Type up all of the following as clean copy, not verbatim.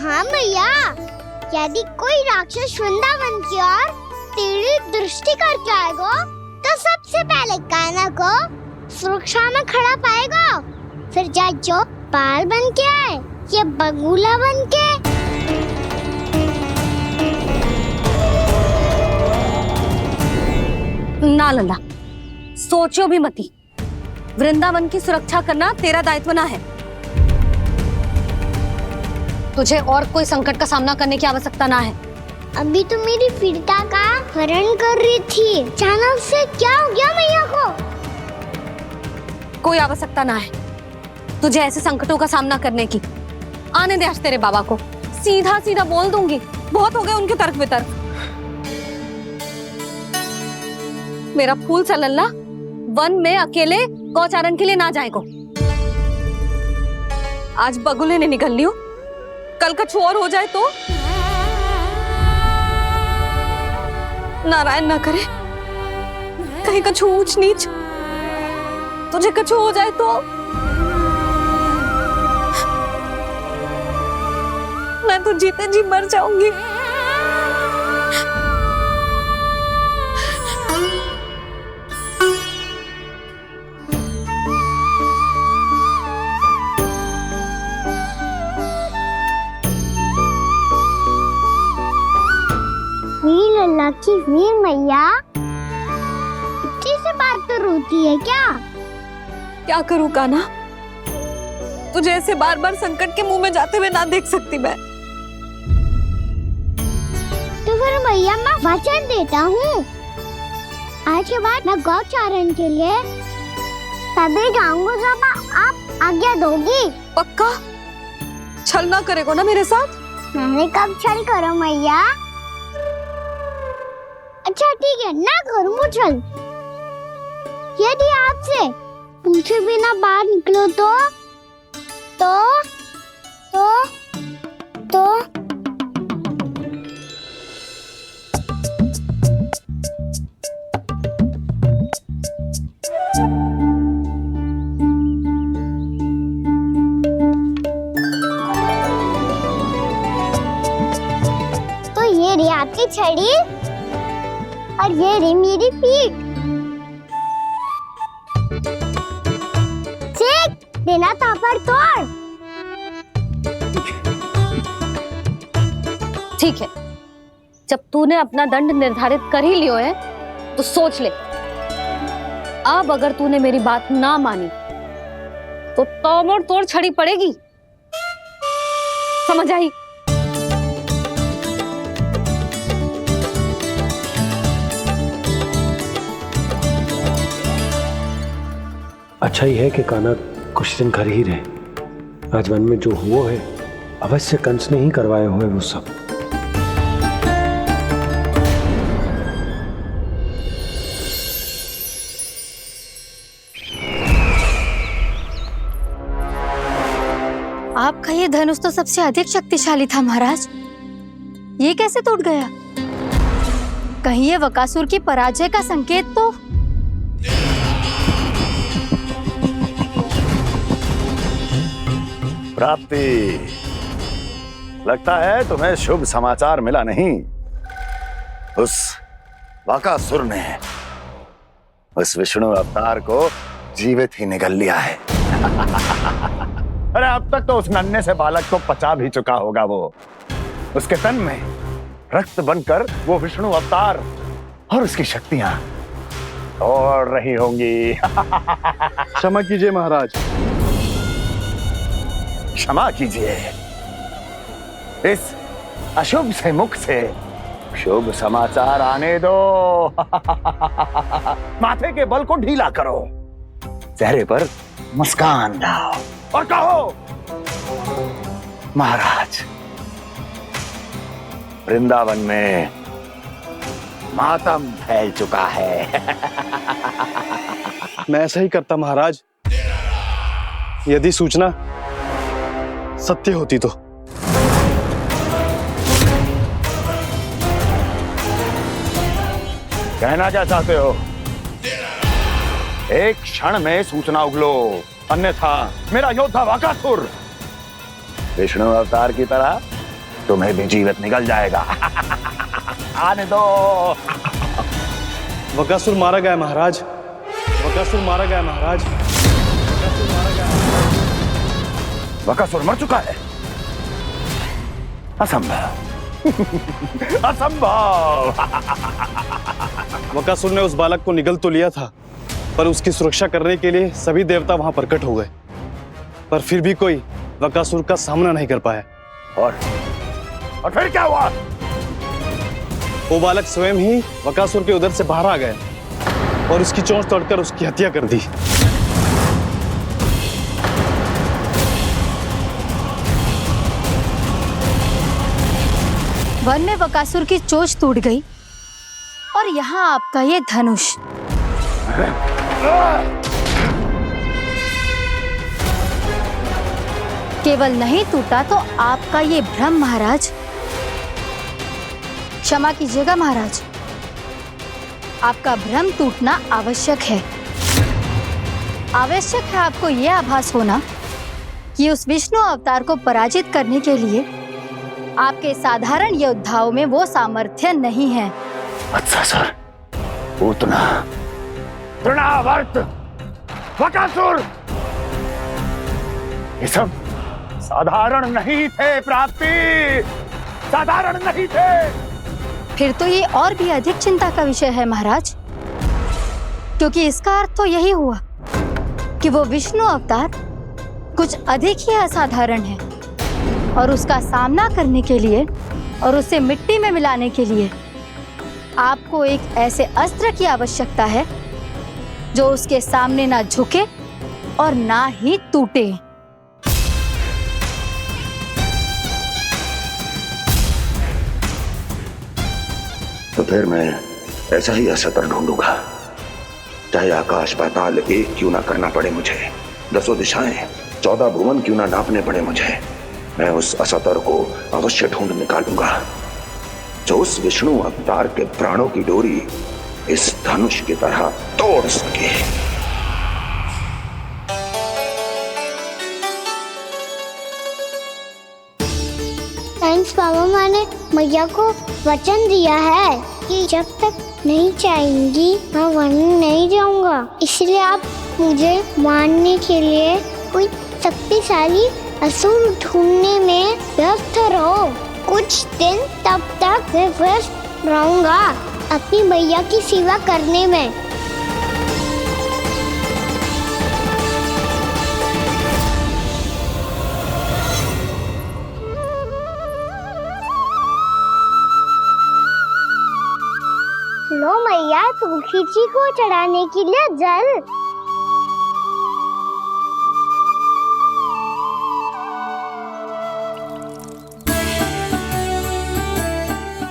हाँ भैया, यदि कोई राक्षस वृंदावन की ओर टेढ़ी दृष्टि करके आएगा तो सबसे पहले कान्हा को सुरक्षा में खड़ा पाएगा, फिर चाहे जो बाल बन के आए या बगुला बन के। ना लल्ला, सोचो भी मती। वृंदावन की सुरक्षा करना तेरा दायित्व ना है। तुझे और कोई संकट का सामना करने की आवश्यकता ना है। अभी तो मेरी पीड़िता का हरण कर रही थी, अचानक से क्या हो गया मैया को? कोई आवश्यकता ना है तुझे ऐसे संकटों का सामना करने की। आने दे आज तेरे बाबा को, सीधा सीधा बोल दूंगी। बहुत हो गए उनके तर्क वितर्क। मेरा फूल सा लल्ला वन में अकेले गौचारण के लिए ना जाए को। आज बगुले ने निकल लियो, कल कछु और हो जाए तो? नारायण ना करे, कहीं कछु ऊंच नीच तुझे कछु हो जाए तो? मैं तो जीते जी मर जाऊंगी। वीर लल्ला की वीर मैया इतनी से बात तो रोती है क्या? क्या करूं कान्हा, तुझे ऐसे बार बार संकट के मुंह में जाते हुए ना देख सकती मैं। तो फिर मैया मैं वचन देता हूँ, आज के बाद मैं गौचारण के लिए तभी जाऊंगा जब आप आज्ञा दोगी। पक्का? छल ना करेगा ना मेरे साथ? मैंने कब छल करो मैया? अच्छा ठीक है, ना करूँ छल। यदि आपसे पूछे बिना बाहर निकलो तो ये रही आपकी छड़ी और ये रही मेरी पीठ। देना तापर तोड़। ठीक है, जब तूने अपना दंड निर्धारित कर ही लियो है तो सोच ले, अब अगर तूने मेरी बात ना मानी तो तोड़ तोड़ छड़ी पड़ेगी। समझ आई? अच्छा ही है कि कान्हा कुछ दिन घर ही रहे। आज वन में जो हुआ है अवश्य कंस ने ही करवाए हुए वो सब। आपका ये धनुष तो सबसे अधिक शक्तिशाली था महाराज, ये कैसे टूट गया? कहीं ये बकासुर की पराजय का संकेत तो? प्राप्ति, लगता है तुम्हें शुभ समाचार मिला नहीं। उस बकासुर ने उस विष्णु अवतार को जीवित ही निगल लिया है। अरे अब तक तो उस नन्हे से बालक को पचा भी चुका होगा वो। उसके तन में रक्त बनकर वो विष्णु अवतार और उसकी शक्तियां दौड़ रही होंगी। क्षमा कीजिए महाराज। क्षमा कीजिए, इस अशुभ से मुख से शुभ समाचार आने दो। माथे के बल को ढीला करो, चेहरे पर मुस्कान लाओ और कहो, महाराज, वृंदावन में मातम फैल चुका है। मैं ऐसा ही करता महाराज, यदि सूचना सत्य होती तो। कहना क्या चाहते हो? एक क्षण में सूचना उगलो, अन्यथा मेरा योद्धा बकासुर विष्णु अवतार की तरह तुम्हें भी जीवित निकल जाएगा। आने दो। बकासुर मारा गया महाराज, बकासुर मारा गया महाराज, बकासुर मारा गया। बकासुर मर चुका है? असंभव। असंभव। बकासुर ने उस बालक को निगल तो लिया था, पर उसकी सुरक्षा करने के लिए सभी देवता वहां प्रकट हो गए, पर फिर भी कोई बकासुर का सामना नहीं कर पाया। और फिर क्या हुआ? वो बालक स्वयं ही बकासुर के उदर से बाहर आ गया और उसकी चोंच तोड़कर उसकी हत्या कर दी। वन में बकासुर की चोंच टूट गई और यहाँ आपका ये धनुष। केवल नहीं टूटा तो आपका ये भ्रम महाराज। क्षमा कीजिएगा महाराज, आपका भ्रम टूटना आवश्यक है। आवश्यक है आपको यह आभास होना कि उस विष्णु अवतार को पराजित करने के लिए आपके साधारण योद्धाओं में वो सामर्थ्य नहीं है। वत्सासुर, पूतना, तृणावर्त, बकासुर, ये सब साधारण नहीं थे प्राप्ति, साधारण नहीं थे। फिर तो ये और भी अधिक चिंता का विषय है महाराज, क्योंकि इसका अर्थ तो यही हुआ कि वो विष्णु अवतार कुछ अधिक ही असाधारण है और उसका सामना करने के लिए और उसे मिट्टी में मिलाने के लिए आपको एक ऐसे अस्त्र की आवश्यकता है जो उसके सामने ना झुके और ना ही टूटे। तो फिर मैं ऐसा ही असतर ढूंढूंगा, चाहे आकाश पाताल एक क्यों ना करना पड़े मुझे, 10 दिशाएं 14 भुवन क्यों ना नापने पड़े मुझे, मैं उस असतर को अवश्य ढूंढ निकालूंगा जो उस विष्णु अवतार के प्राणों की डोरी इस धनुष की तरह तोड़ सके। साइंस पापा ने मैया को वचन दिया है कि जब तक नहीं चाहेंगी मैं वन नहीं जाऊंगा, इसलिए आप मुझे मारने के लिए कोई शक्तिशाली असुर ढूंढने में व्यस्त रहो। कुछ दिन तब तक मैं व्यस्त रहूंगा अपनी मैया की सेवा करने में। लो मैया, तुलसी जी को चढ़ाने के लिए जल।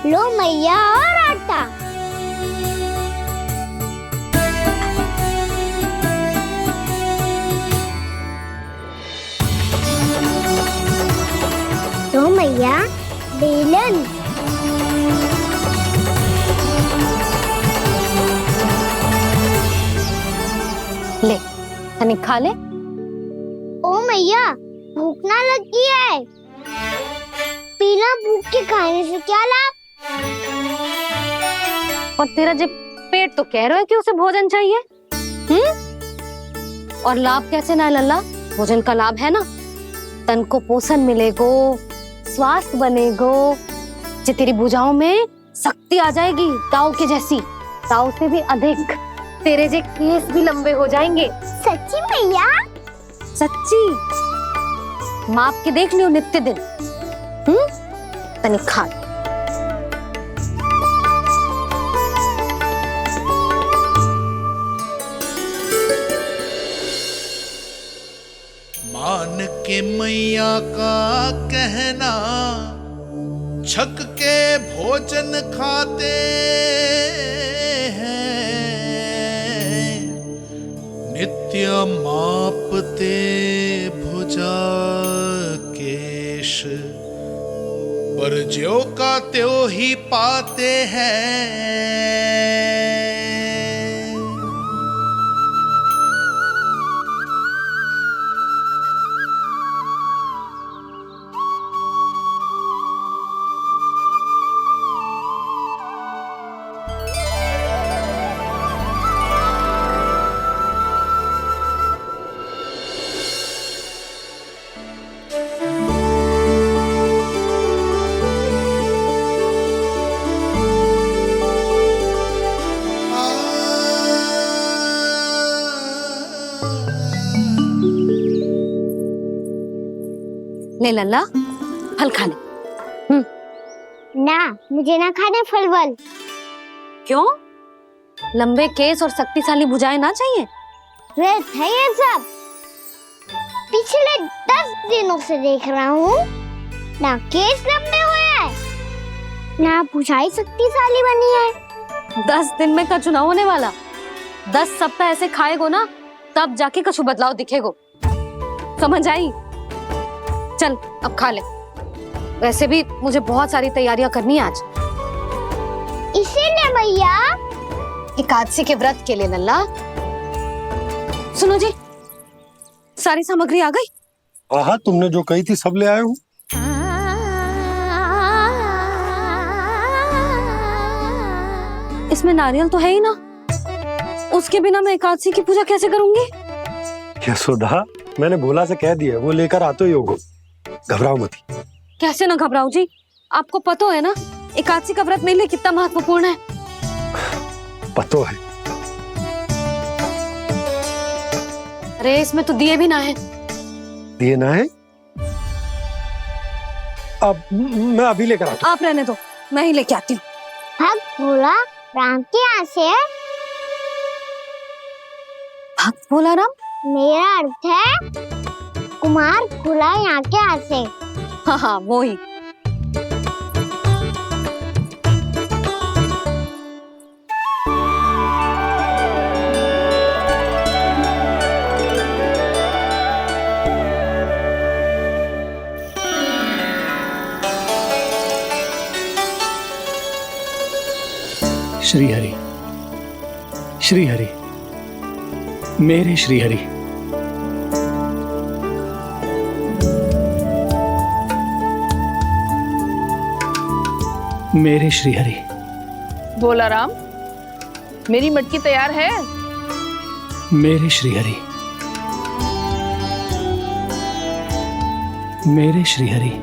लो मैया, और आटा। लो मैया, बेलन। ले तनिक खा ले। ओ मैया, भूख ना लगी है। बिना भूख के खाने से क्या लाभ? और तेरा जब पेट तो कह रहा है कि उसे भोजन चाहिए, और लाभ कैसे ना लल्ला? भोजन का लाभ है ना, तन को पोषण मिलेगो, स्वास्थ्य बनेगो, जे तेरी भुजाओं में शक्ति आ जाएगी ताऊ के जैसी, ताऊ से भी अधिक। तेरे जे केस भी लंबे हो जाएंगे। सच्ची मैया? सच्ची, माप के देख लियो नित्य दिन। तनिक खा। मान के मैया का कहना, छक के भोजन खाते हैं, नित्य मापते भुजा केश, पर ज्यों का त्यों ही पाते हैं। ले लल्ला, फल खा ले। ना, मुझे ना खाने फल वल। क्यों? लंबे केस और शक्तिशाली भुजाएं ना चाहिए? व्यर्थ है ये सब। पिछले 10 दिनों से देख रहा हूँ, ना केस लंबे हुए हैं, ना भुजाई शक्तिशाली बनी है। 10 दिन में का चुनाव होने वाला। 10 सप्ताह ऐसे खाएगो ना, तब जाके कुछ बदलाव दिखेगो। समझ आई? चल अब खा ले। वैसे भी मुझे बहुत सारी तैयारियां करनी है आज। इसीलिए भैया एकादशी के व्रत के लिए लल्ला। सुनो जी, सारी सामग्री आ गई? हाँ, तुमने जो कही थी सब ले आए हूँ। इसमें नारियल तो है ही ना, उसके बिना मैं एकादशी की पूजा कैसे करूंगी? यशोदा, मैंने भोला से कह दिया, वो लेकर आते ही होगो। घबराओ मत। कैसे ना घबराऊं जी, आपको पता है ना एकादशी का व्रत मेरे लिए कितना महत्वपूर्ण है। पतो है। अरे इसमें तो दिए भी ना है। दिए ना है? अब मैं अभी लेकर आता हूँ। आप रहने दो, मैं ही लेके आती हूँ। भक्त भोला राम के यहाँ से है। भक्त भोला राम? मेरा अर्थ है कुमार भोला यहाँ के यहाँ से। हाँ हाँ, वो ही। श्री हरि, श्री हरि, मेरे श्री हरि। मेरे श्री हरि। भोला राम, मेरी मटकी तैयार है? मेरे श्री हरि, मेरे श्री हरि।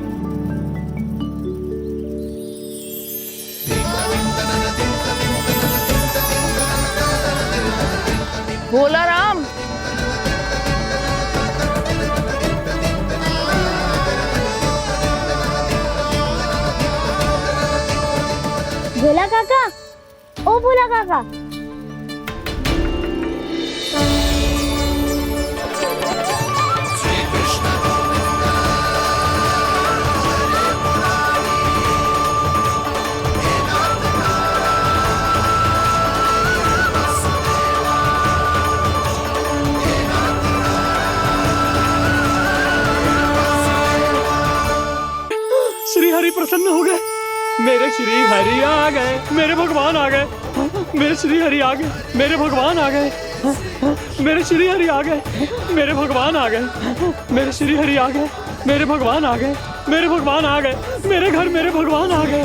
भोला राम, भोला काका, ओ भोला काका। श्री हरि प्रसन्न हो गए। मेरे श्री हरि आ गए, मेरे भगवान आ गए। मेरे श्री हरि आ गए, मेरे भगवान आ गए। मेरे श्री हरि आ गए, मेरे भगवान आ गए। मेरे श्री हरि आ गए, मेरे भगवान आ गए। मेरे भगवान आ गए, मेरे घर मेरे भगवान आ गए।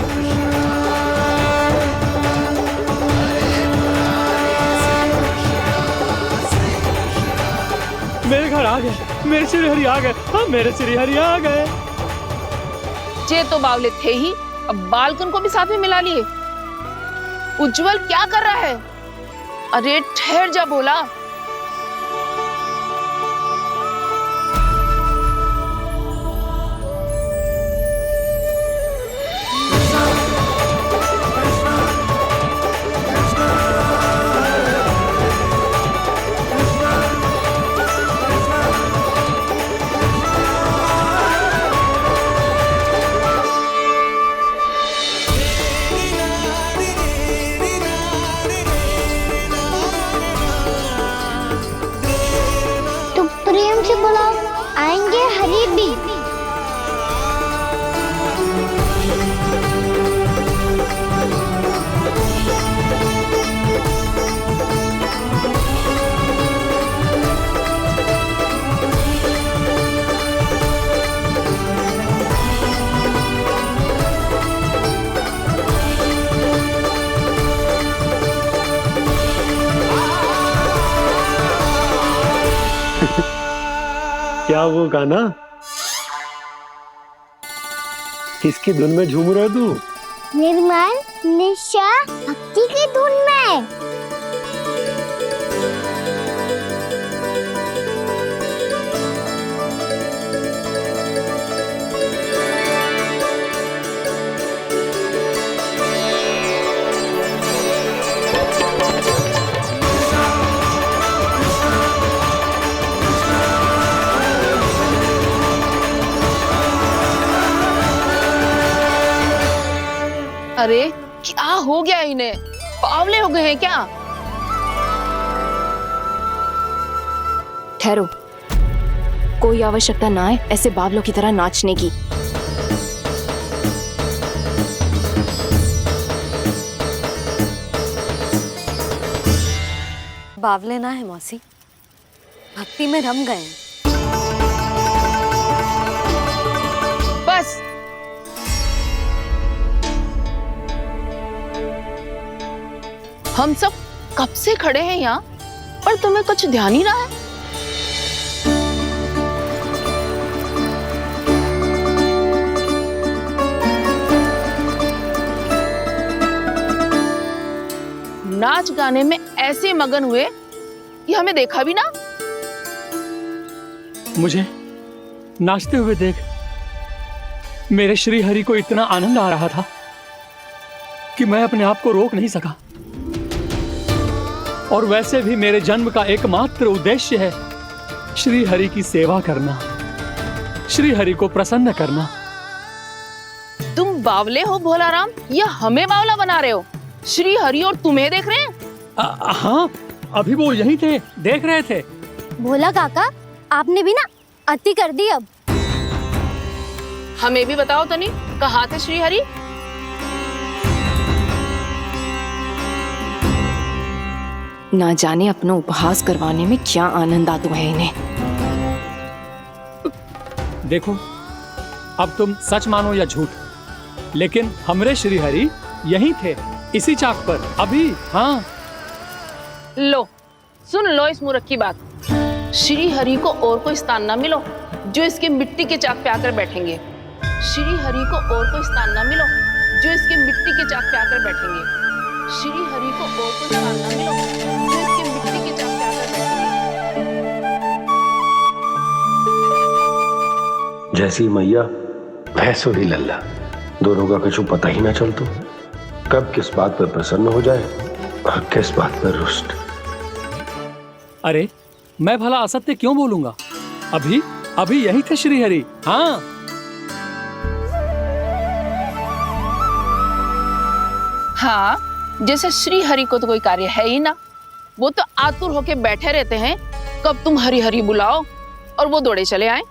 मेरे घर आ गए, मेरे श्री हरि आ गए। हाँ, मेरे श्री हरि आ गए। ये तो बावले थे ही, अब बालकन को भी साथ में मिला लिए। उज्जवल क्या कर रहा है? अरे ठहर जा भोला। प्रेम से बुलाओ, आएंगे हरी भी। क्या वो गाना? किसकी धुन में झूम रहे तू? निर्मल निशा भक्ति की धुन में। अरे क्या हो गया इन्हें? बावले हो गए हैं क्या? ठहरो, कोई आवश्यकता ना है ऐसे बावलों की तरह नाचने की। बावले ना है मौसी, भक्ति में रम गए हैं। बस हम सब कब से खड़े हैं यहाँ, पर तुम्हें कुछ ध्यान ही ना है। नाच गाने में ऐसे मगन हुए कि हमें देखा भी ना। मुझे नाचते हुए देख मेरे श्री हरि को इतना आनंद आ रहा था कि मैं अपने आप को रोक नहीं सका। और वैसे भी मेरे जन्म का एकमात्र उद्देश्य है श्री हरि की सेवा करना, श्री हरि को प्रसन्न करना। तुम बावले हो भोलाराम, या हमें बावला बना रहे हो? श्री हरि और तुम्हें देख रहे हैं। हाँ, अभी वो यहीं थे, देख रहे थे। भोला काका, आपने भी ना अति कर दी अब। हमें भी बताओ तनी, कहाँ थे श्री हरि? ना जाने अपना उपहास करवाने में क्या आनंद आता है इन्हें। देखो, अब तुम सच मानो या झूठ, लेकिन हमरे श्री हरि यहीं थे, इसी चाक पर अभी। हाँ, लो सुन लो इस मूर्ख की बात। श्री हरि को और कोई स्थान ना मिलो जो इसके मिट्टी के चाक पे आकर बैठेंगे। श्री हरि को और कोई स्थान ना मिलो जो इसके मिट्टी के चाक पे आकर बैठेंगे। श्री हरि को और कोई स्थान ना मिलो जो इसके मिट्टी के चाक पे आकर बैठेंगे। जैसी मैया भैंसो ही लल्ला, दोनों का कुछ पता ही ना चलतो, कब किस बात पर प्रसन्न हो जाए और किस बात पर रुष्ट। अरे मैं भला असत्य क्यों बोलूंगा? अभी अभी यही थे श्री हरि। हाँ, हाँ, जैसे श्री हरि को तो कोई कार्य है ही ना, वो तो आतुर होके बैठे रहते हैं कब तुम हरि हरि बुलाओ और वो दौड़े चले आए।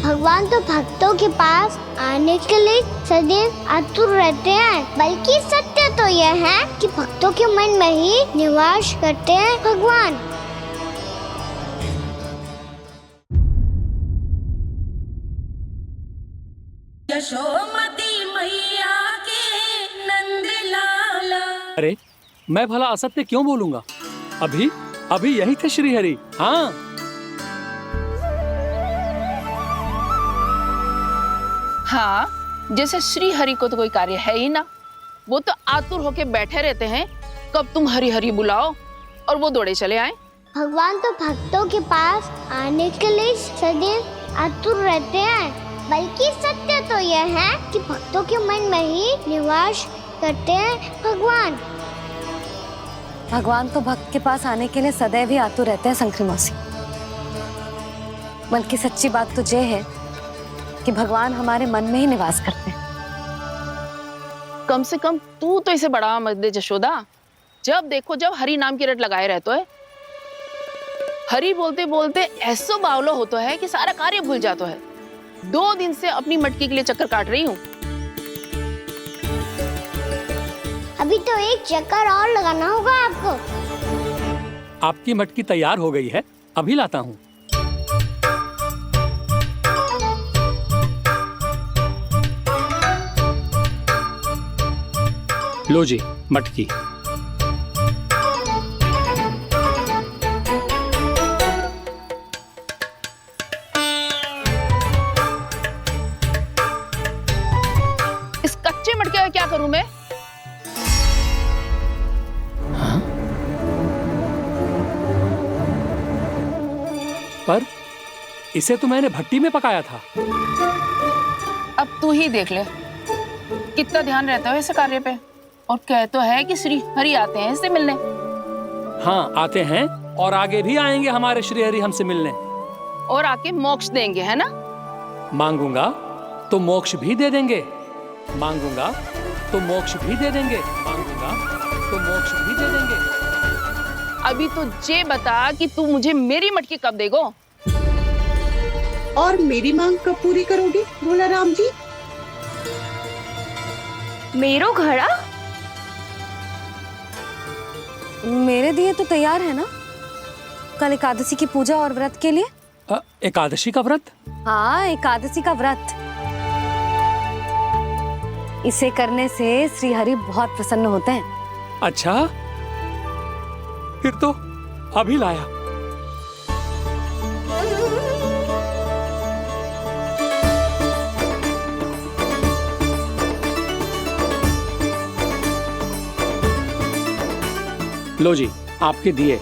भगवान तो भक्तों के पास आने के लिए सदैव आतुर रहते हैं, बल्कि सत्य तो यह है कि भक्तों के मन में ही निवास करते हैं भगवान। यशोमती मैया के नंद लाला। अरे मैं भला असत्य क्यों बोलूंगा? अभी अभी यही थे श्री हरि। हाँ, हाँ, जैसे श्री हरि को तो कोई कार्य है ही ना, वो तो आतुर होके बैठे रहते हैं कब तुम हरि हरि बुलाओ और वो दौड़े चले आए। भगवान तो भक्तों के पास आने के लिए सदैव आतुर रहते हैं, बल्कि सत्य तो यह है कि भक्तों के मन में ही निवास करते हैं भगवान। भगवान तो भक्त के पास आने के लिए सदैव ही आतुर रहते हैं शंकरी मौसी। बल्कि सच्ची बात तो ये है कि भगवान हमारे मन में ही निवास करते हैं। कम से कम तू तो इसे बढ़ावा मत दे जशोदा। जब देखो जब हरि नाम की रट लगाए रहते है। हरि बोलते बोलते ऐसो बावलो होता है कि सारा कार्य भूल जाता है। 2 दिन से अपनी मटकी के लिए चक्कर काट रही हूँ। अभी तो एक चक्कर और लगाना होगा आपको। आपकी मटकी तैयार हो गई है, अभी लाता हूँ। लो जी मटकी। इस कच्चे मटके का क्या करूं मैं? हाँ? पर इसे तो मैंने भट्टी में पकाया था। अब तू ही देख ले कितना ध्यान रहता है इस कार्य पे। और कह तो है कि श्री हरि आते हैं इससे मिलने। हाँ आते हैं और आगे भी आएंगे हमारे श्री हरि हमसे मिलने। और आके मोक्ष देंगे, है ना? मांगूंगा तो मोक्ष भी दे देंगे, मांगूंगा तो मोक्ष भी दे देंगे, मांगूंगा तो मोक्ष भी दे देंगे। अभी तो ये बता कि तू मुझे मेरी मटकी कब देगो? और मेरी मांग कब पूरी करोगे भोला राम जी? मेरो घड़ा मेरे दिए तो तैयार है ना कल एकादशी की पूजा और व्रत के लिए? एकादशी का व्रत? हाँ, एकादशी का व्रत। इसे करने से श्री हरि बहुत प्रसन्न होते हैं। अच्छा, फिर तो अभी लाया। लो जी, आपके दिए।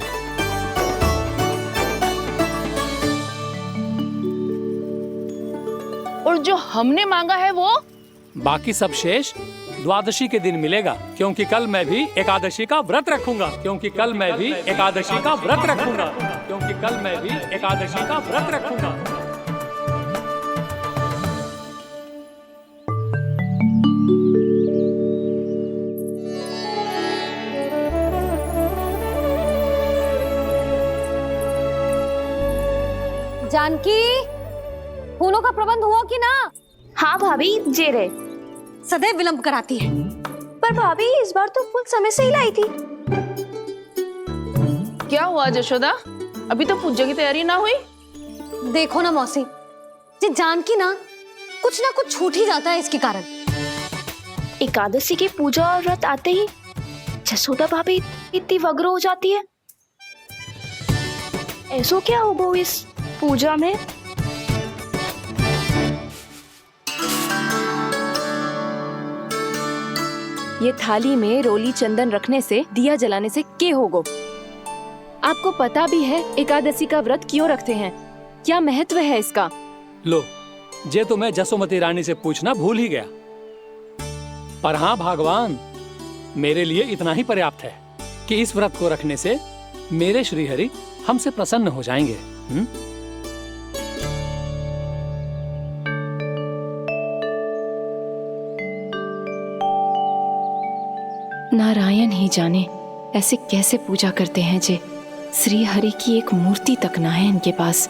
और जो हमने मांगा है वो? बाकी सब शेष द्वादशी के दिन मिलेगा, क्योंकि कल मैं भी एकादशी का व्रत रखूंगा, क्योंकि कल मैं भी एकादशी का व्रत रखूंगा, क्योंकि कल मैं भी एकादशी का व्रत रखूंगा। जानकी, फूलों का प्रबंध हुआ कि ना? हाँ भाभी, जे रे। सदैव विलंब कराती है। पर भाभी इस बार तो फूल समय से ही लाई थी। क्या हुआ यशोदा, अभी तो पूजा की तैयारी ना हुई? देखो ना मौसी, ये जानकी ना कुछ छूट ही जाता है इसके कारण। एकादशी की पूजा और व्रत आते ही जसोदा भाभी इतनी वग्र हो जाती है। ऐसो क्या होगा इस पूजा में? ये थाली में रोली चंदन रखने से, दिया जलाने से के होगो? आपको पता भी है एकादशी का व्रत क्यों रखते हैं? क्या महत्व है इसका? लो, जे तो मैं जसोमती रानी से पूछना भूल ही गया। पर हाँ भगवान, मेरे लिए इतना ही पर्याप्त है कि इस व्रत को रखने से मेरे श्रीहरि हमसे प्रसन्न हो जाएंगे। नारायण ही जाने ऐसे कैसे पूजा करते हैं जे श्री हरि की एक मूर्ति तक ना है इनके पास।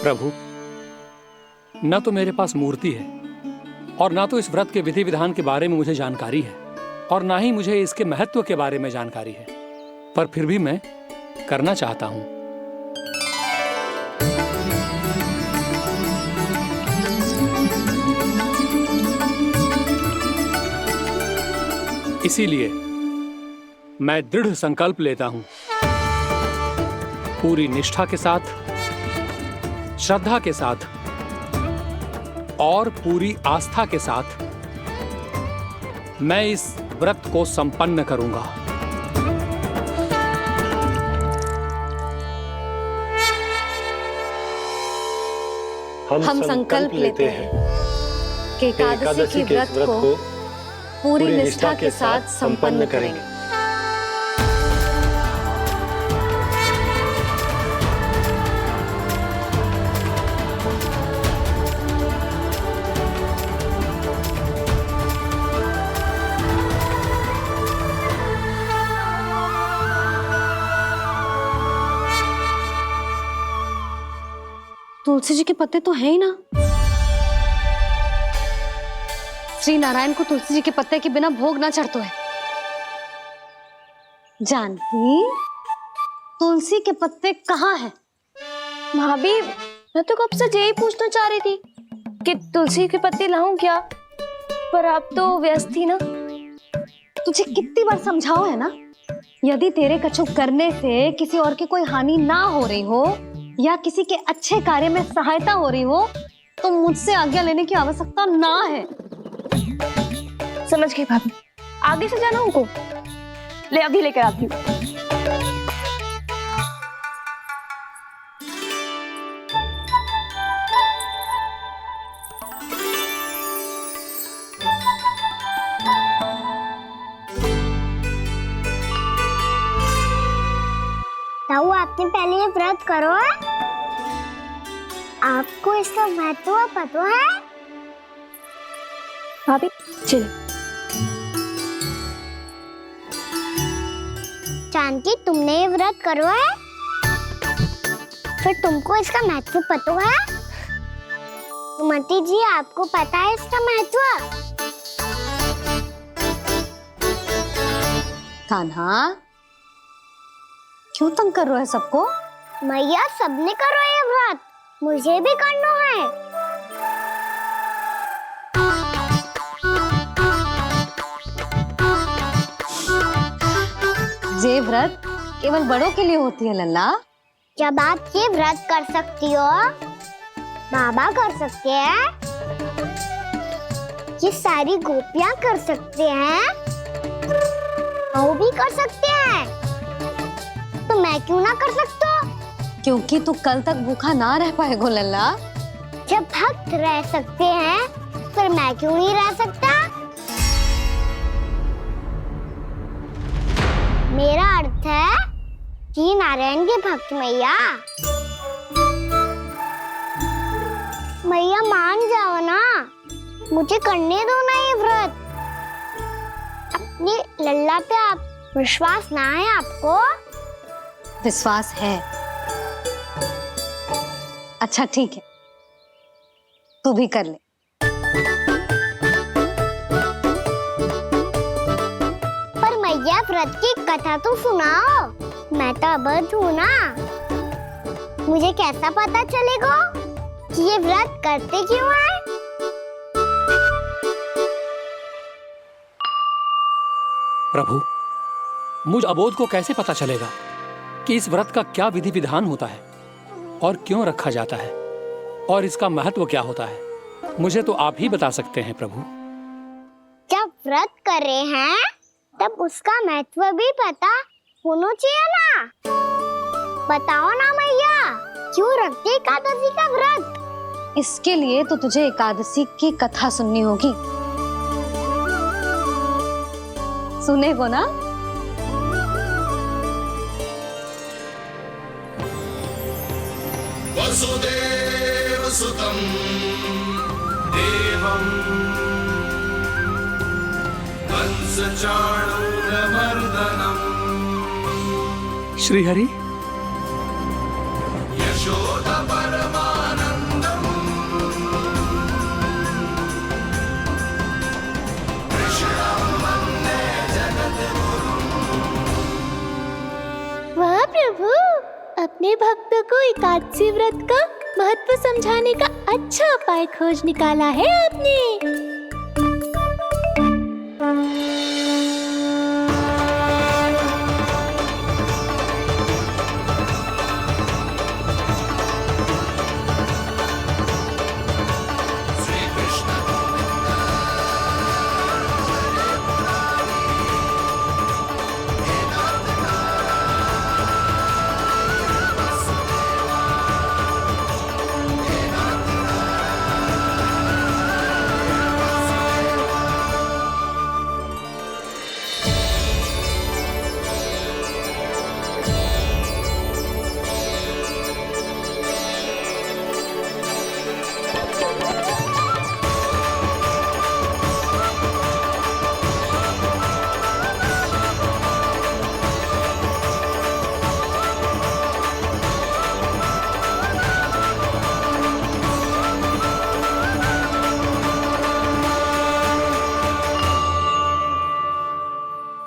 प्रभु, न तो मेरे पास मूर्ति है और ना तो इस व्रत के विधि विधान के बारे में मुझे जानकारी है, और ना ही मुझे इसके महत्व के बारे में जानकारी है, पर फिर भी मैं करना चाहता हूं। इसीलिए मैं दृढ़ संकल्प लेता हूं, पूरी निष्ठा के साथ, श्रद्धा के साथ और पूरी आस्था के साथ मैं इस व्रत को संपन्न करूंगा। हम संकल्प लेते हैं कि एकादशी के व्रत को पूरी निष्ठा के साथ संपन्न करेंगे। तुलसी जी के पत्ते तो हैं ही ना। श्री नारायण को तुलसी जी के पत्ते के बिना भोग ना चढ़तो है। जानकी, तुलसी के पत्ते कहाँ हैं? भाभी, मैं तो कब से यही पूछना चाह रही थी कि तुलसी के पत्ते लाऊं क्या, पर आप तो व्यस्त थी ना। तुझे कितनी बार समझाओ है ना, यदि तेरे कछु करने से किसी और की कोई हानि ना हो रही हो या किसी के अच्छे कार्य में सहायता हो रही हो तो मुझसे आज्ञा लेने की आवश्यकता ना है। समझ गई भाभी, आगे से जाना उनको। ले अभी लेकर आती हूँ। आपने पहले ये व्रत करो है? आपको इसका महत्व पता है? भाभी चल। जानकी, तुमने ये व्रत करो है? फिर तुमको इसका महत्व पता है? सुमति जी, आपको पता है इसका महत्व? कान्हा, क्यों तंग कर रहा है सबको? मैया, सबने करो ये व्रत, मुझे भी करना है। ये व्रत केवल बड़ों के लिए होती है लल्ला। जब आप ये व्रत कर सकती हो, बाबा कर सकते हैं, ये सारी गोपियां कर सकते हैं, वो भी कर सकते हैं, तो मैं क्यों ना कर सकता? क्योंकि तू कल तक भूखा ना रह पाएगो लल्ला। जब भक्त रह सकते हैं, फिर मैं क्यों नहीं रह सकता? मेरा अर्थ है कि नारायण के भक्त मैया, मैया मान जाओ ना, मुझे करने दो ना ये व्रत। अपनी लल्ला पे आप विश्वास ना है आपको? विश्वास है। अच्छा ठीक है, तू भी कर ले। पर मैया, व्रत की कथा तो सुनाओ, मैं तो अबध हूँ ना, मुझे कैसा पता चलेगा कि ये व्रत करते क्यों हैं? प्रभु, मुझ अबोध को कैसे पता चलेगा कि इस व्रत का क्या विधि विधान होता है और क्यों रखा जाता है और इसका महत्व क्या होता है? मुझे तो आप ही बता सकते हैं प्रभु। जब व्रत कर रहे हैं तब उसका महत्व भी पता होना चाहिए ना। बताओ ना मैया, क्यों रखते एकादशी का व्रत? इसके लिए तो तुझे एकादशी की कथा सुननी होगी। सुनेगो ना? वसुदेव सुतं देवं कंस चाणूरमर्दनम् श्रीहरि, यशोदा परमानंदम् कृष्णं वन्दे जगद्गुरुम्। वाह प्रभु, अपने भक्तों को एकादशी व्रत का महत्व समझाने का अच्छा उपाय खोज निकाला है आपने।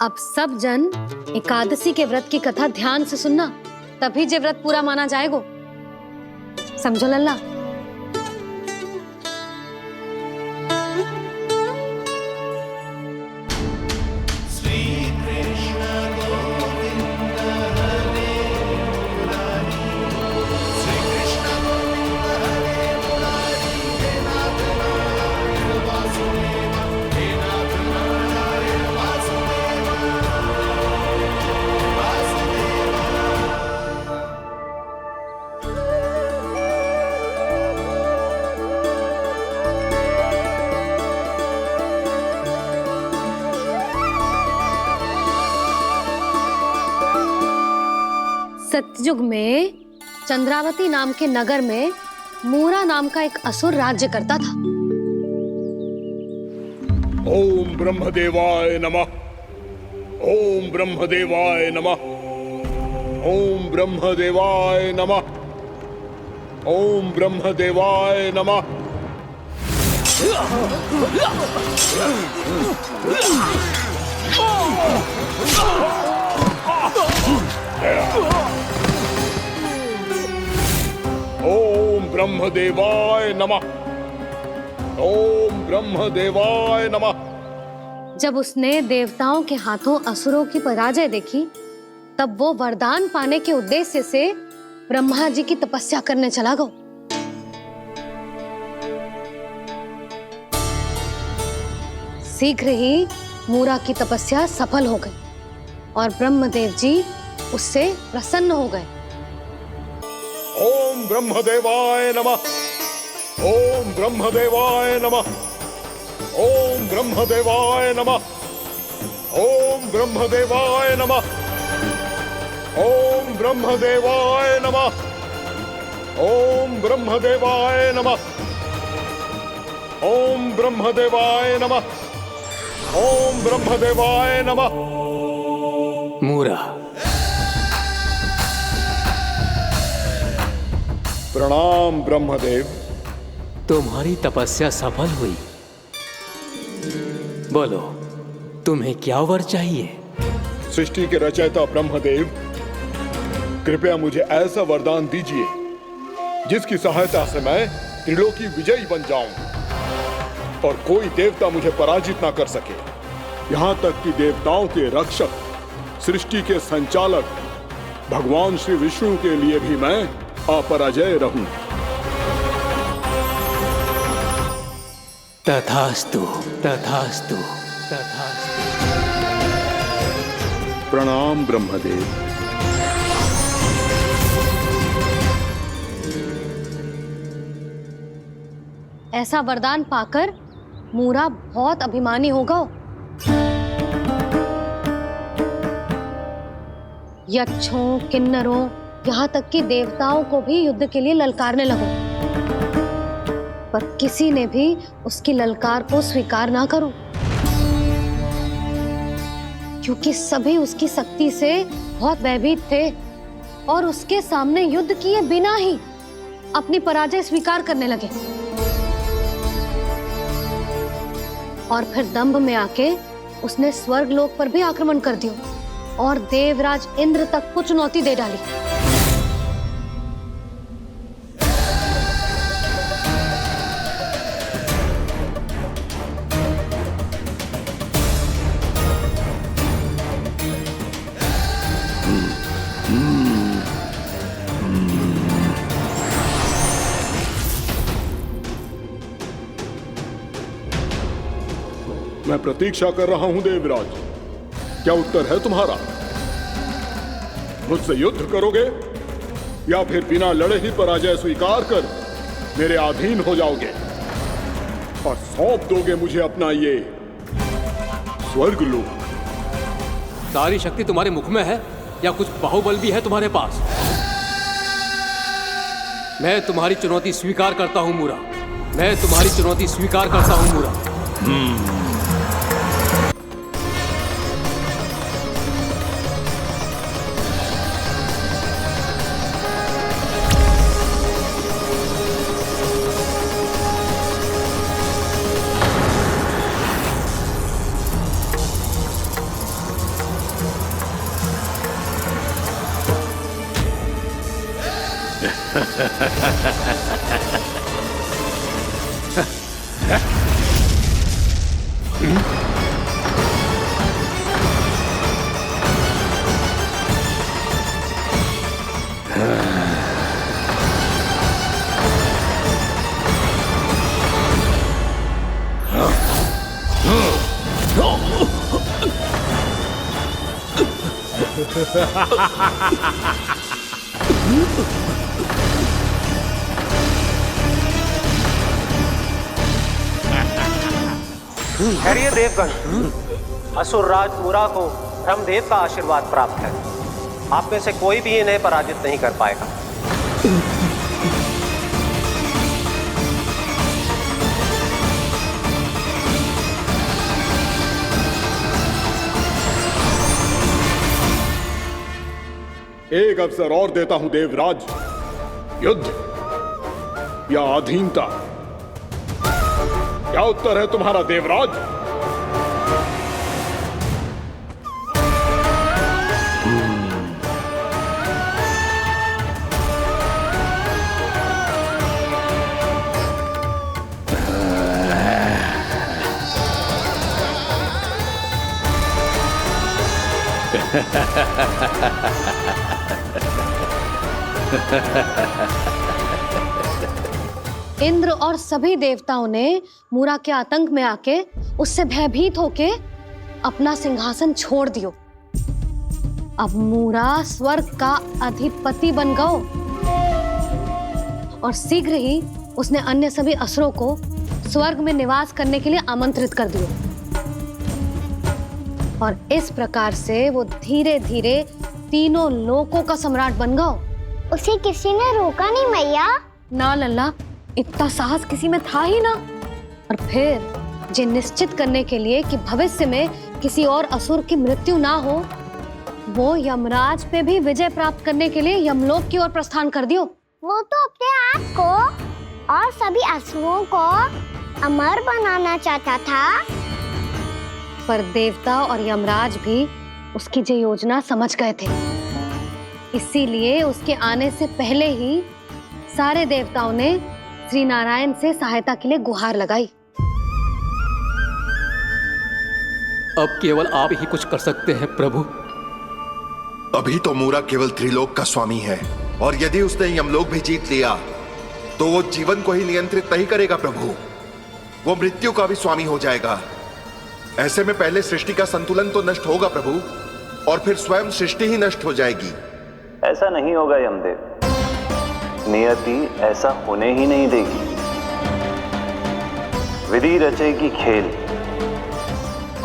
अब सब जन एकादशी के व्रत की कथा ध्यान से सुनना, तभी जे व्रत पूरा माना जाएगा। समझो लल्ला? सतयुग में चंद्रावती नाम के नगर में मूरा नाम का एक असुर राज्य करता था। ओम ब्रह्मदेवाय नमः। ओम ब्रह्मदेवाय नमः। ओम ब्रह्मदेवाय नमः। ओम ब्रह्मदेवाय नमः। ओम ब्रह्मदेवाय नमः। ओम ब्रह्मदेवाय नमः। जब उसने देवताओं के हाथों असुरों की पराजय देखी, तब वो वरदान पाने के उद्देश्य से ब्रह्मा जी की तपस्या करने चला गया। शीघ्र ही मूरा की तपस्या सफल हो गई और ब्रह्मदेव जी उससे प्रसन्न हो गए। ओम ब्रह्मदेवाय नमः। ओम ब्रह्मदेवाय नमः। ओम ब्रह्मदेवाय नमः। ओम ब्रह्मदेवाय नमः। ओम ब्रह्मदेवाय नमः। ओम ब्रह्मदेवाय नमः। ओम ब्रह्मदेवाय नमः। ओम ब्रह्मदेवाय नमः। मूरा, प्रणाम ब्रह्मदेव। तुम्हारी तपस्या सफल हुई। बोलो, तुम्हें क्या वर चाहिए? सृष्टि के रचयिता ब्रह्मदेव, कृपया मुझे ऐसा वरदान दीजिए जिसकी सहायता से मैं त्रिलोकी विजयी बन जाऊं और कोई देवता मुझे पराजित ना कर सके। यहाँ तक कि देवताओं के रक्षक, सृष्टि के संचालक भगवान श्री विष्णु के लिए भी मैं अपराजय रहूं। तथास्तु, तथास्तु, तथास्तु। प्रणाम ब्रह्मदेव। ऐसा वरदान पाकर मूरा बहुत अभिमानी होगा। यक्षों, किन्नरों, यहाँ तक कि देवताओं को भी युद्ध के लिए ललकारने लगा, पर किसी ने भी उसकी ललकार को स्वीकार ना करो, क्योंकि सभी उसकी शक्ति से बहुत भयभीत थे और उसके सामने युद्ध किए बिना ही अपनी पराजय स्वीकार करने लगे। और फिर दंभ में आके उसने स्वर्ग लोक पर भी आक्रमण कर दिया और देवराज इंद्र तक को चुनौती दे डाली। मैं प्रतीक्षा कर रहा हूं देवराज, क्या उत्तर है तुम्हारा? मुझसे युद्ध करोगे या फिर बिना लड़े ही पराजय स्वीकार कर मेरे अधीन हो जाओगे और सौंप दोगे मुझे अपना ये स्वर्ग लोक? सारी शक्ति तुम्हारे मुख में है या कुछ बाहुबल भी है तुम्हारे पास? मैं तुम्हारी चुनौती स्वीकार करता हूं मूरा। मैं तुम्हारी चुनौती स्वीकार करता हूं मूरा। खैरिए देवगण, असुर राज मूरा को ब्रह्मदेव का आशीर्वाद प्राप्त है। आप में से कोई भी इन्हें पराजित नहीं कर पाएगा। एक अवसर और देता हूं देवराज, युद्ध या अधीनता, क्या उत्तर है तुम्हारा देवराज? इंद्र और सभी देवताओं ने मूरा के आतंक में आके उससे भयभीत होके अपना सिंहासन छोड़ दियो। अब मूरा स्वर्ग का अधिपति बन गयो और शीघ्र ही उसने अन्य सभी असुरों को स्वर्ग में निवास करने के लिए आमंत्रित कर दियो। और इस प्रकार से वो धीरे धीरे तीनों लोकों का सम्राट बन गयो। उसे किसी ने रोका नहीं मैया? ना लल्ला, इतना साहस किसी में था ही ना। और फिर जे निश्चित करने के लिए कि भविष्य में किसी और असुर की मृत्यु ना हो, वो यमराज पे भी विजय प्राप्त करने के लिए यमलोक की ओर प्रस्थान कर दियो। वो तो अपने आप को और सभी असुरों को अमर बनाना चाहता था। पर देवता और यमराज भी उसकी ये योजना समझ गए थे। इसीलिए उसके आने से पहले ही सारे देवताओं ने श्री नारायण से सहायता के लिए गुहार लगाई। अब केवल आप ही कुछ कर सकते हैं प्रभु। अभी तो मूरा केवल त्रिलोक का स्वामी है, और यदि उसने यमलोक भी जीत लिया तो वो जीवन को ही नियंत्रित नहीं करेगा प्रभु, वो मृत्यु का भी स्वामी हो जाएगा। ऐसे में पहले सृष्टि का संतुलन तो नष्ट होगा प्रभु, और फिर स्वयं सृष्टि ही नष्ट हो जाएगी। ऐसा नहीं होगा यमदेव, नियति ऐसा होने ही नहीं देगी। विधि रचेगी खेल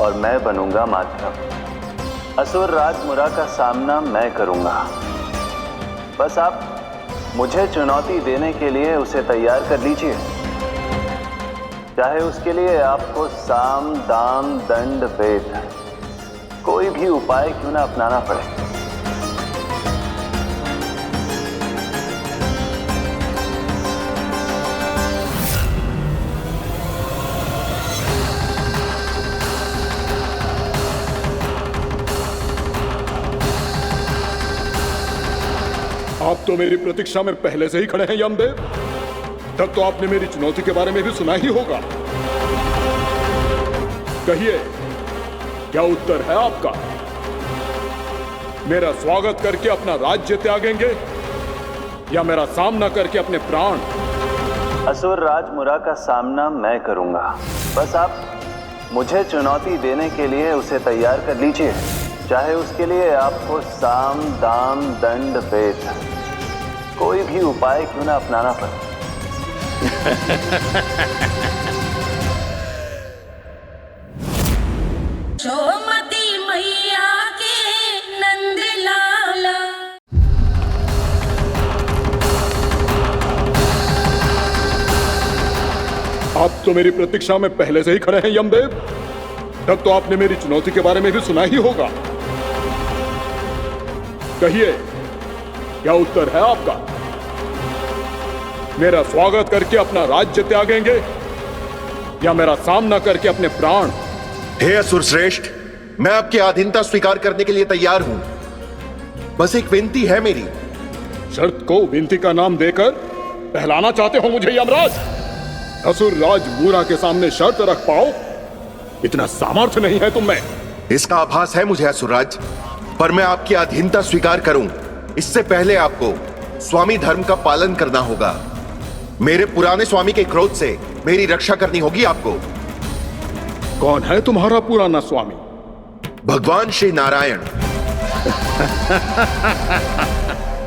और मैं बनूंगा माध्यम। असुर राज मूरा का सामना मैं करूंगा। बस आप मुझे चुनौती देने के लिए उसे तैयार कर लीजिए, चाहे उसके लिए आपको साम दाम दंड भेद कोई भी उपाय क्यों ना अपनाना पड़े। आप तो मेरी प्रतीक्षा में पहले से ही खड़े हैं यमदेव। तब तो आपने मेरी चुनौती के बारे में भी सुना ही होगा। कहिए, क्या उत्तर है आपका? मेरा स्वागत करके अपना राज्य त्यागेंगे या मेरा सामना करके अपने प्राण? असुर राज मूरा का सामना मैं करूंगा। बस आप मुझे चुनौती देने के लिए उसे तैयार कर लीजिए, चाहे उसके लिए आपको साम दाम दंड भेद कोई भी उपाय क्यों ना अपनाना पड़े। सोमती मैया के नंद लाला। आप तो मेरी प्रतीक्षा में पहले से ही खड़े हैं यमदेव। तब तो आपने मेरी चुनौती के बारे में भी सुना ही होगा। कहिए, क्या उत्तर है आपका? मेरा स्वागत करके अपना राज्य त्यागेंगे या मेरा सामना करके अपने प्राण? हे असुर श्रेष्ठ, मैं आपकी अधीनता स्वीकार करने के लिए तैयार हूं। बस एक विनती है मेरी। शर्त को विनती का नाम देकर पहलाना चाहते हो मुझे यमराज? असुर राज मूरा के सामने शर्त रख पाओ, इतना सामर्थ्य नहीं है तुम में। इसका आभास है मुझे असुरराज, पर मैं आपकी अधीनता स्वीकार करूं इससे पहले आपको स्वामी धर्म का पालन करना होगा। मेरे पुराने स्वामी के क्रोध से मेरी रक्षा करनी होगी आपको। कौन है तुम्हारा पुराना स्वामी? भगवान श्री नारायण।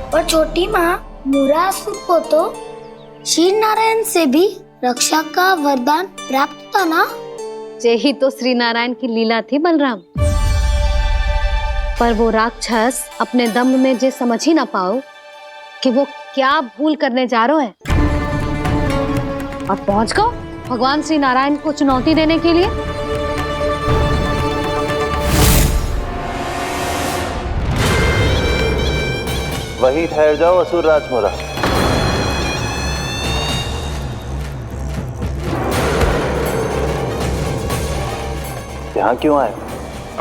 और छोटी माँ मूरासुर को तो श्री नारायण से भी रक्षा का वरदान प्राप्त था ना? यही तो श्री नारायण की लीला थी बलराम। पर वो राक्षस अपने दम में जे समझ ही ना पाओ कि वो क्या भूल करने जा रहे हैं, और पहुंच गो भगवान श्री नारायण को चुनौती देने के लिए। वहीं ठहर जाओ असुर राजमुरा। यहाँ क्यों आए?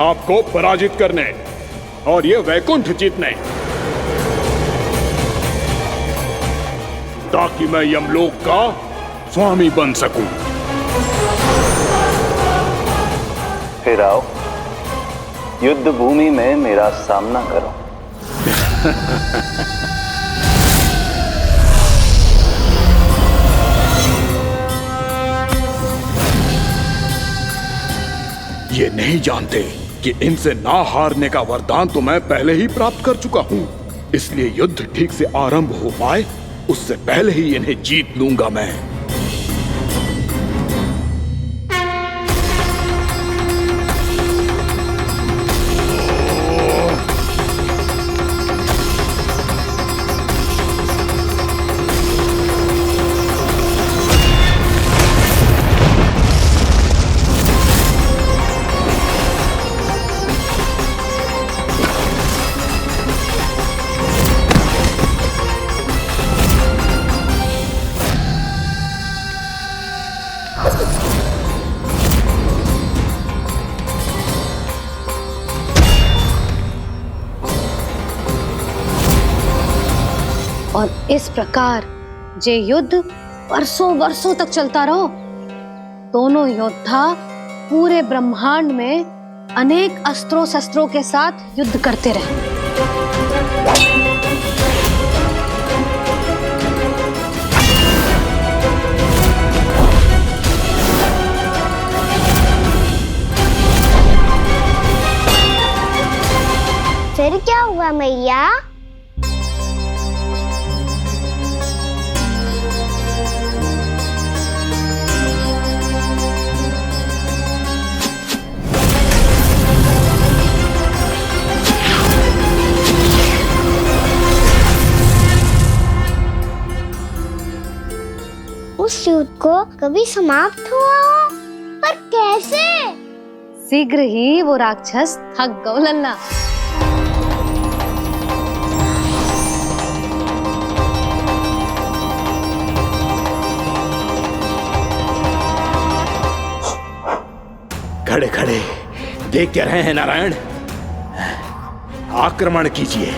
आपको पराजित करने और ये वैकुंठ जीतने, ताकि मैं यमलोक का स्वामी बन सकूं। फिर आओ, युद्ध भूमि में मेरा सामना करो। ये नहीं जानते कि इनसे ना हारने का वरदान तो मैं पहले ही प्राप्त कर चुका हूं, इसलिए युद्ध ठीक से आरंभ हो पाए उससे पहले ही इन्हें जीत लूंगा मैं। और इस प्रकार जे युद्ध वर्षों वर्षों तक चलता रहो। दोनों योद्धा पूरे ब्रह्मांड में अनेक अस्त्रों शस्त्रों के साथ युद्ध करते रहे। फिर क्या हुआ मैया? उस युद्ध को कभी समाप्त हुआ हो, पर कैसे? शीघ्र ही वो राक्षस थक गौ लल्ला। खड़े खड़े देख क्या रहे हैं नारायण? आक्रमण कीजिए,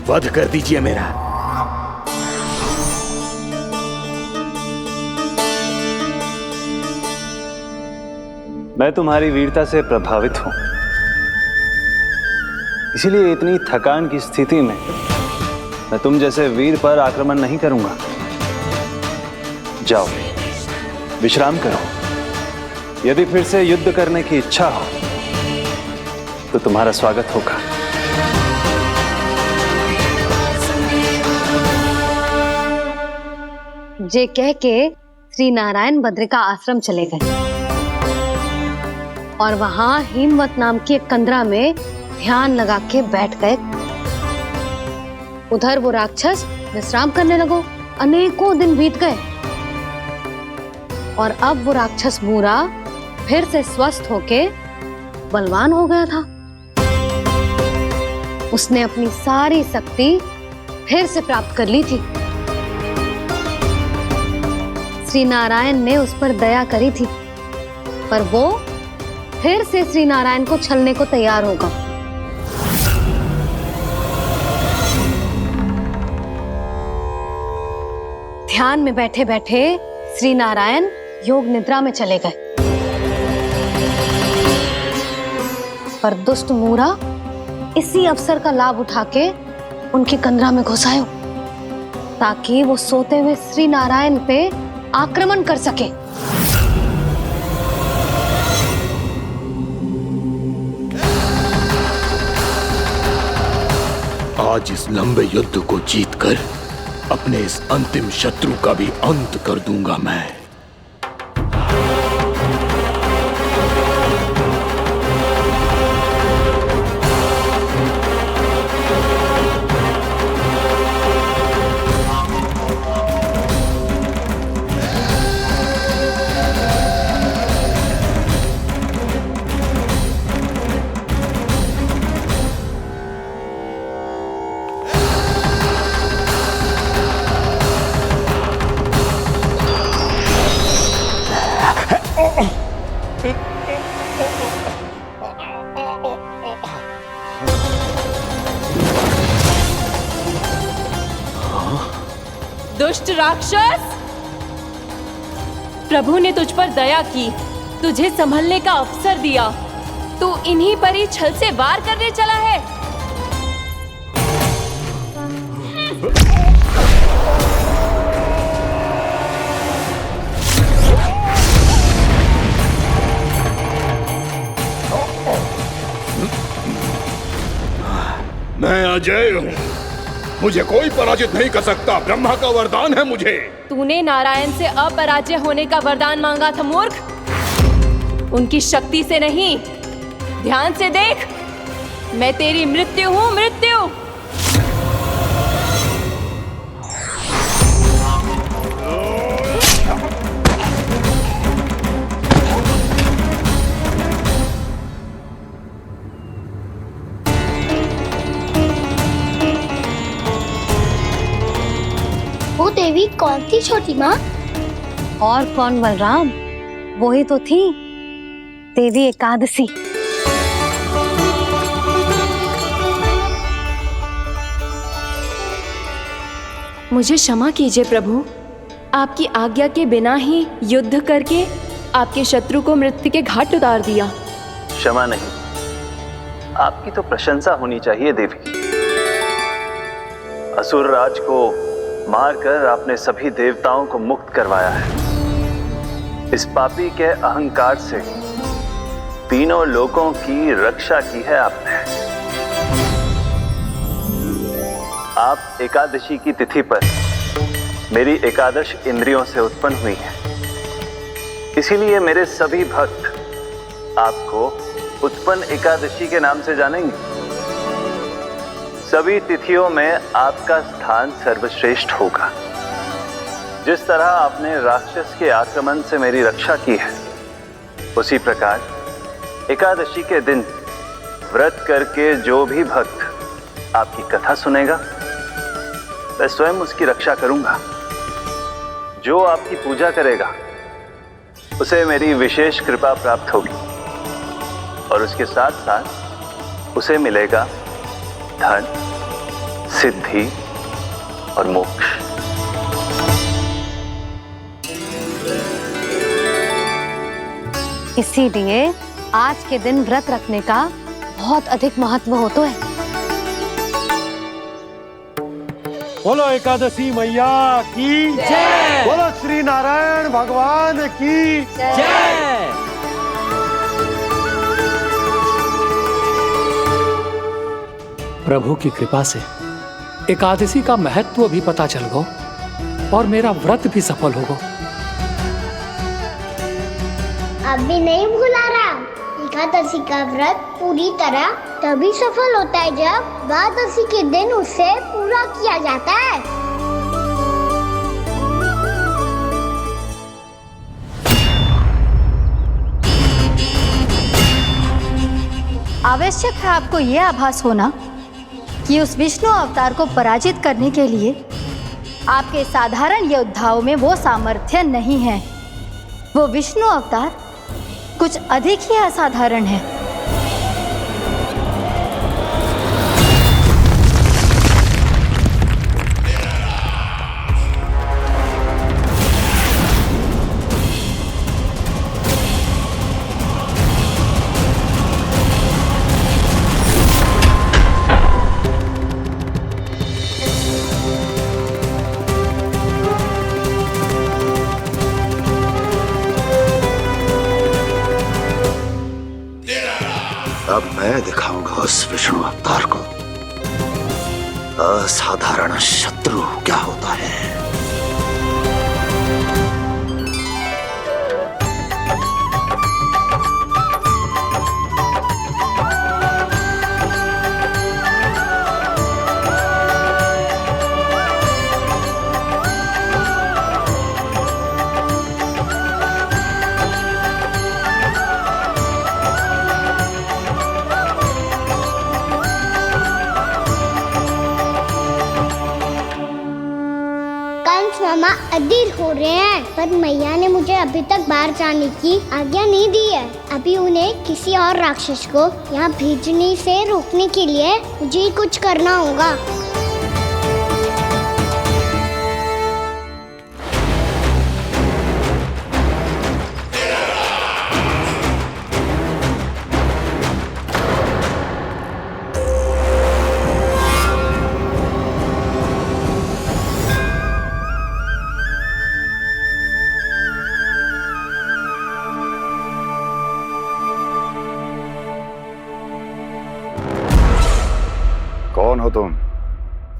वध कर दीजिए मेरा। मैं तुम्हारी वीरता से प्रभावित हूं, इसीलिए इतनी थकान की स्थिति में मैं तुम जैसे वीर पर आक्रमण नहीं करूंगा। जाओ विश्राम करो। यदि फिर से युद्ध करने की इच्छा हो तो तुम्हारा स्वागत होगा। जे कह के श्री नारायण बद्रिका आश्रम चले गए और वहां हिमवत नाम की एक कंदरा में ध्यान लगा के बैठ गए। उधर वो राक्षस विश्राम करने लगो। अनेकों दिन बीत गए और अब वो राक्षस मूरा फिर से स्वस्थ होके बलवान हो गया था। उसने अपनी सारी शक्ति फिर से प्राप्त कर ली थी। श्री नारायण ने उस पर दया करी थी, पर वो फिर से श्री नारायण को छलने को तैयार होगा। ध्यान में बैठे बैठे श्री नारायण योग निद्रा में चले गए, पर दुष्ट मूरा इसी अवसर का लाभ उठा के उनकी कंदरा में घुस आयो, ताकि वो सोते हुए श्री नारायण पे आक्रमण कर सके। आज इस लंबे युद्ध को जीतकर अपने इस अंतिम शत्रु का भी अंत कर दूंगा मैं। दुष्ट राक्षस, प्रभु ने तुझ पर दया की, तुझे संभलने का अवसर दिया। तू इन्हीं पर ही छल से वार करने चला है। मैं अजय हूँ, मुझे कोई पराजित नहीं कर सकता। ब्रह्मा का वरदान है मुझे। तूने नारायण से अपराजय होने का वरदान मांगा था मूर्ख, उनकी शक्ति से नहीं। ध्यान से देख, मैं तेरी मृत्यु हूँ, मृत्यु। वो देवी कौन थी छोटी माँ? और कौन बलराम, वही तो थी देवी एकादशी। मुझे क्षमा कीजिए प्रभु, आपकी आज्ञा के बिना ही युद्ध करके आपके शत्रु को मृत्यु के घाट उतार दिया। क्षमा नहीं, आपकी तो प्रशंसा होनी चाहिए देवी। असुर राज को मारकर आपने सभी देवताओं को मुक्त करवाया है। इस पापी के अहंकार से तीनों लोकों की रक्षा की है आपने। आप एकादशी की तिथि पर मेरी एकादश इंद्रियों से उत्पन्न हुई हैं। इसीलिए मेरे सभी भक्त आपको उत्पन्न एकादशी के नाम से जानेंगे। सभी तिथियों में आपका स्थान सर्वश्रेष्ठ होगा। जिस तरह आपने राक्षस के आक्रमण से मेरी रक्षा की है, उसी प्रकार एकादशी के दिन व्रत करके जो भी भक्त आपकी कथा सुनेगा, मैं स्वयं उसकी रक्षा करूंगा। जो आपकी पूजा करेगा, उसे मेरी विशेष कृपा प्राप्त होगी और उसके साथ साथ उसे मिलेगा धन, सिद्धि और मोक्ष। इसीलिए आज के दिन व्रत रखने का बहुत अधिक महत्व होता है। बोलो एकादशी मैया की जय। बोलो श्री नारायण भगवान की जय। प्रभु की कृपा से एकादशी का महत्व भी पता चल गो और मेरा व्रत भी सफल होगा। अभी नहीं भूला राम, एकादशी का व्रत पूरी तरह तभी सफल होता है जब द्वादशी के दिन उसे पूरा किया जाता है। आवश्यक है आपको यह आभास होना कि उस विष्णु अवतार को पराजित करने के लिए आपके साधारण योद्धाओं में वो सामर्थ्य नहीं है। वो विष्णु अवतार कुछ अधिक ही असाधारण है। अब मैं दिखाऊंगा उस विष्णु अवतार को असाधारण शत्रु क्या होता है। कंस मामा अधीर हो रहे हैं, पर मैया ने मुझे अभी तक बाहर जाने की आज्ञा नहीं दी है। अभी उन्हें किसी और राक्षस को यहाँ भेजने से रोकने के लिए मुझे ही कुछ करना होगा। कौन हो तुम?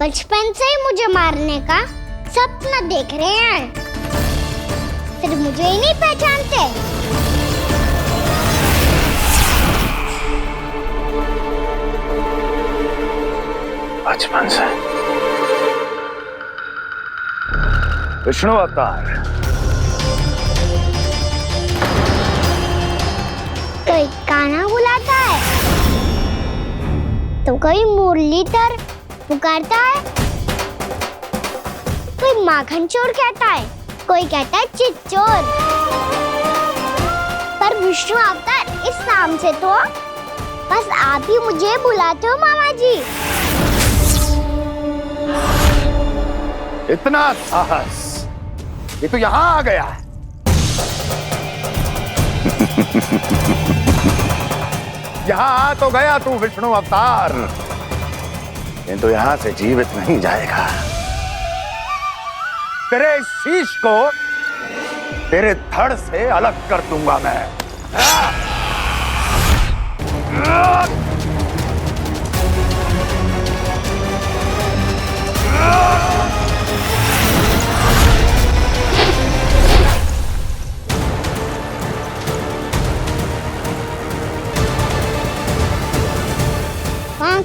बचपन से ही मुझे मारने का सपना देख रहे हैं, फिर मुझे ही नहीं पहचानते। बचपन से विष्णु अवतार। कोई कान्हा बुलाता है तो कोई मुरलीधर पुकारता है, कोई माखन चोर कहता है, कोई कहता है चिच्चोर। पर विष्णु अवतार इस नाम से तो बस आप ही मुझे बुलाते हो मामा जी। इतना साहस, ये तो यहाँ आ गया है। यहाँ आ तो गया तू विष्णु अवतार, किंतु यहाँ से जीवित नहीं जाएगा। तेरे शीश को तेरे धड़ से अलग कर दूंगा मैं।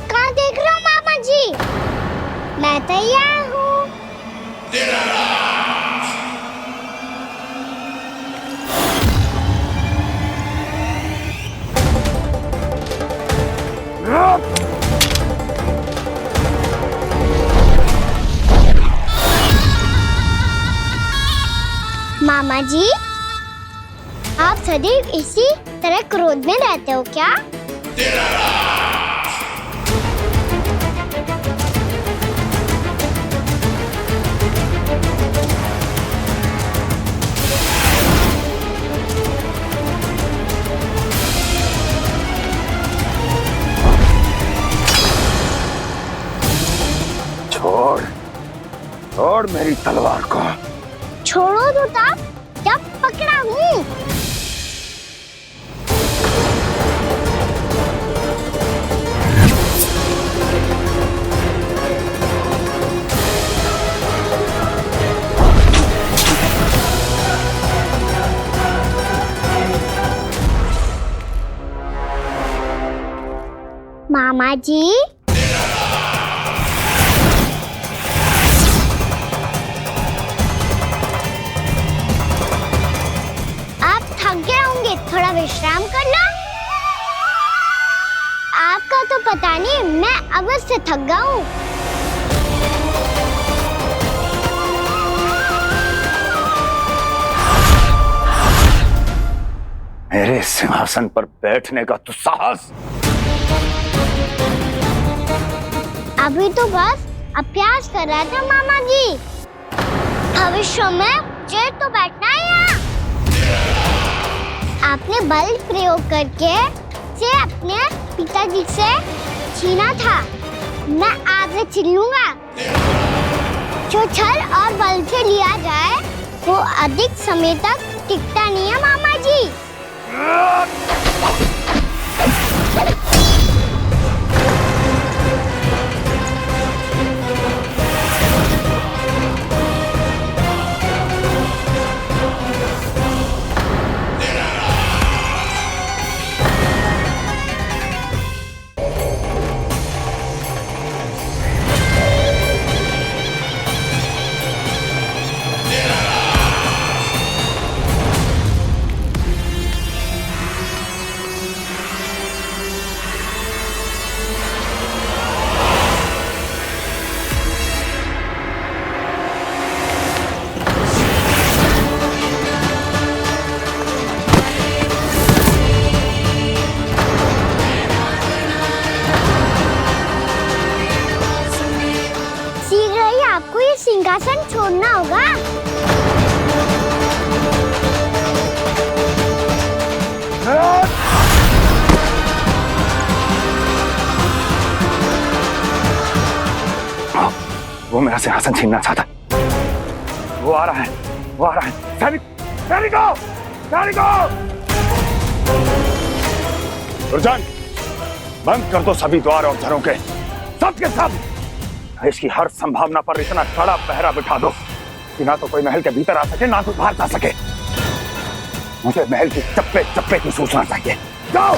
कहाँ देख रहे हो मामा जी? मैं तैयार हूँ। मामा जी, आप सदैव इसी तरह क्रोध में रहते हो क्या? छोड़, छोड़ मेरी तलवार को। छोड़ो तो तब जब पकड़ा हूँ। मामा जी, थोड़ा विश्राम कर लो। आपका तो पता नहीं, मैं अवश्य थक गया हूँ। मेरे सिंहासन पर बैठने का तो साहस। अभी तो बस अभ्यास कर रहा था मामा जी। भविष्य में मुझे तो बैठना है यहाँ। आपने बल प्रयोग करके से अपने पिताजी से छीना था, मैं आपसे छीन लूंगा। जो छल और बल से लिया जाए वो अधिक समय तक टिकता नहीं है मामा जी। सिंहासन छोड़ना होगा। वो मेरा सिंहासन छीनना चाहता। वो आ रहा है, वो आ रहा है। सैनिकों! दुर्जन, बंद कर दो सभी द्वार और झरों के, सब के सब। इसकी हर संभावना पर इतना कड़ा पहरा बिठा दो कि ना तो कोई महल के भीतर आ सके, ना तो बाहर जा सके। मुझे महल की चप्पे चप्पे की सूचना चाहिए। जाओ।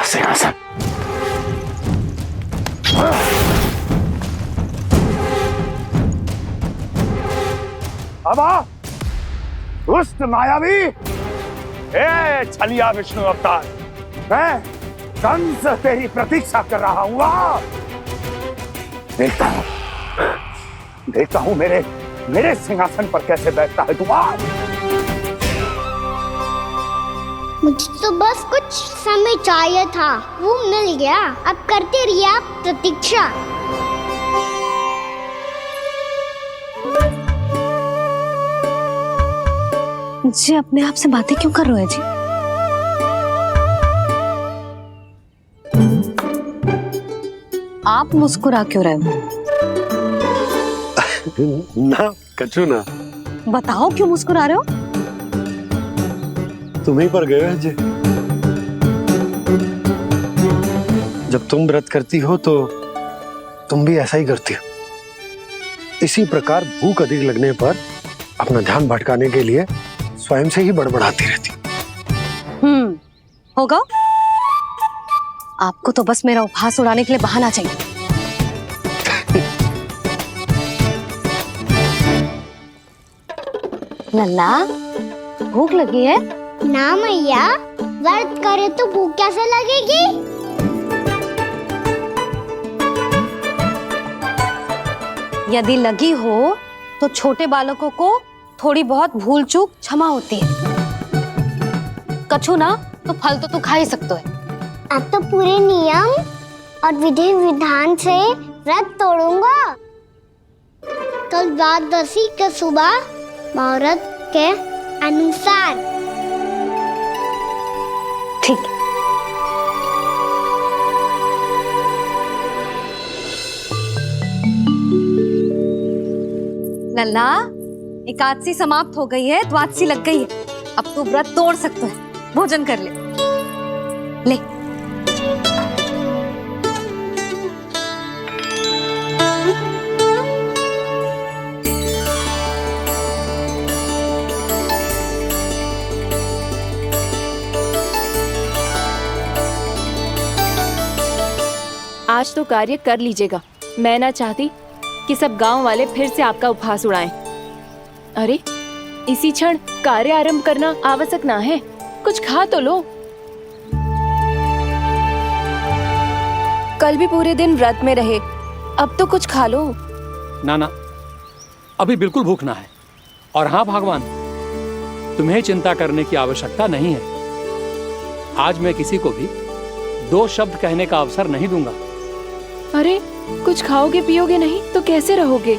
सिंहासन। अब आ, दुष्ट मायावी, ए छलिया विष्णु अवतार, मैं कंस तेरी प्रतीक्षा कर रहा हूँ। देखता हूँ मेरे सिंहासन पर कैसे बैठता है तू। मुझे तो बस कुछ समय चाहिए था, वो मिल गया। अब करते रहिए आप प्रतीक्षा। जी अपने आप से बातें क्यों कर रहे हैं जी? आप मुस्कुरा क्यों रहे हो? ना कछु ना। बताओ क्यों मुस्कुरा रहे हो? तुम ही पर गए हैं जी। जब तुम व्रत करती हो तो तुम भी ऐसा ही करती हो। इसी प्रकार भूख अधिक लगने पर अपना ध्यान भटकाने के लिए स्वयं से ही बड़बड़ाती रहती। होगा। आपको तो बस मेरा उपहास उड़ाने के लिए बहाना चाहिए। लल्ला, भूख लगी है? ना मैया, व्रत करे तो भूख कैसे लगेगी? यदि लगी हो तो छोटे बालकों को थोड़ी बहुत भूल चूक क्षमा होती है। कछु ना तो फल तो तू खा ही सकते है। अब तो पूरे नियम और विधि विधान से व्रत तोड़ूंगा। कल द्वादशी के सुबह मुहूर्त के अनुसार। ठीक। लल्ला, एकादशी समाप्त हो गई है, द्वादशी लग गई है। अब तू व्रत तोड़ सकते है। भोजन कर ले। ले। आज तो कार्य कर लीजिएगा। मैं ना चाहती कि सब गांव वाले फिर से आपका उपहास उड़ाएं। अरे, इसी क्षण कार्य आरंभ करना आवश्यक ना है। कुछ खा तो लो। कल भी पूरे दिन व्रत में रहे, अब तो कुछ खा लो। ना, अभी बिल्कुल भूख ना है। और हाँ भगवान, तुम्हें चिंता करने की आवश्यकता नहीं है। आज मैं किसी को भी 2 शब्द कहने का अवसर नहीं दूंगा। अरे, कुछ खाओगे पियोगे नहीं तो कैसे रहोगे?